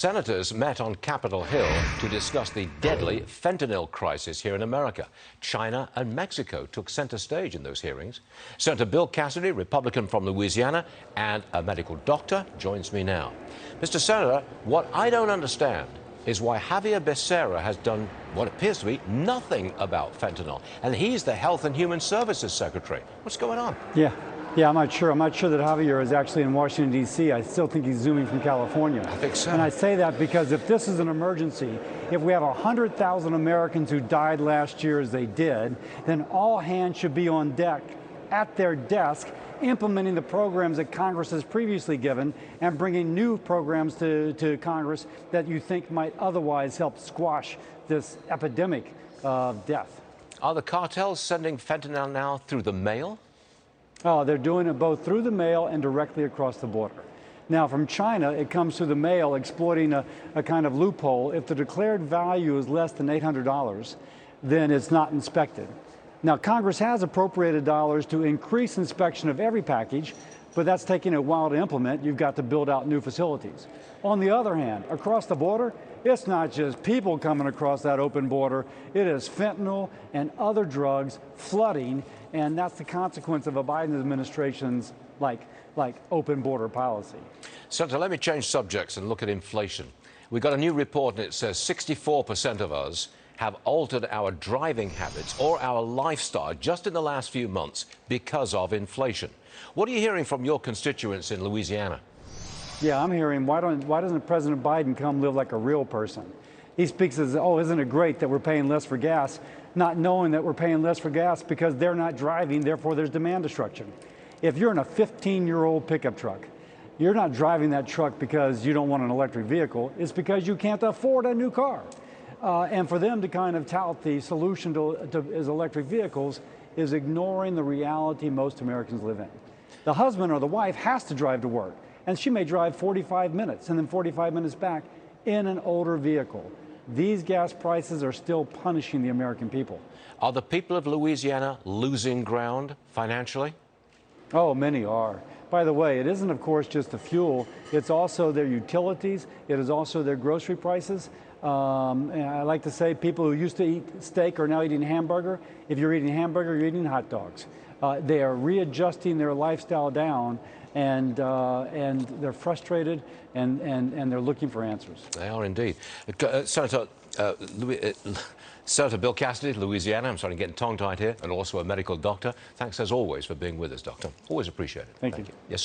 Senators met on Capitol Hill to discuss the deadly fentanyl crisis here in America. China and Mexico took center stage in those hearings. Senator Bill Cassidy, Republican from Louisiana and a medical doctor, joins me now. Mr. Senator, what I don't understand is why Javier Becerra has done what appears to be nothing about fentanyl, and he's the Health and Human Services Secretary. What's going on? Yeah, I'm not sure. I'm not sure that Javier is actually in Washington, D.C. I still think he's zooming from California. I think so. And I say that because if this is an emergency, if we have 100,000 Americans who died last year as they did, then all hands should be on deck at their desk implementing the programs that Congress has previously given and bringing new programs to Congress that you think might otherwise help squash this epidemic of death. Are the cartels sending fentanyl now through the mail? Oh, they're doing it both through the mail and directly across the border. Now, from China, it comes through the mail, exploiting a kind of loophole. If the declared value is less than $800, then it's not inspected. Now, Congress has appropriated dollars to increase inspection of every package, but that's taking a while to implement. You've got to build out new facilities. On the other hand, across the border, it's not just people coming across that open border. It is fentanyl and other drugs flooding, and that's the consequence of a Biden administration's like open border policy. Senator, let me change subjects and look at inflation. We got a new report and it says 64% of us have altered our driving habits or our lifestyle just in the last few months because of inflation. What are you hearing from your constituents in Louisiana? Yeah, I'm hearing, why doesn't President Biden come live like a real person? He speaks as, oh, isn't it great that we're paying less for gas, not knowing that we're paying less for gas because they're not driving, therefore there's demand destruction. If you're in a 15-year-old pickup truck, you're not driving that truck because you don't want an electric vehicle, it's because you can't afford a new car. And for them to kind of tout the solution is electric vehicles is ignoring the reality most Americans live in. The husband or the wife has to drive to work, and she may drive 45 minutes and then 45 minutes back in an older vehicle. These gas prices are still punishing the American people. Are the people of Louisiana losing ground financially? Oh, many are. By the way, it isn't, of course, just the fuel. It's also their utilities. It is also their grocery prices. And I like to say people who used to eat steak are now eating hamburger. If you're eating hamburger, you're eating hot dogs. They are readjusting their lifestyle down, and they're frustrated, and they're looking for answers. They are indeed. Senator Bill Cassidy, Louisiana. I'm starting to get tongue-tied here, and also a medical doctor. Thanks, as always, for being with us, Doctor. Always appreciate it. Thank you. Yes.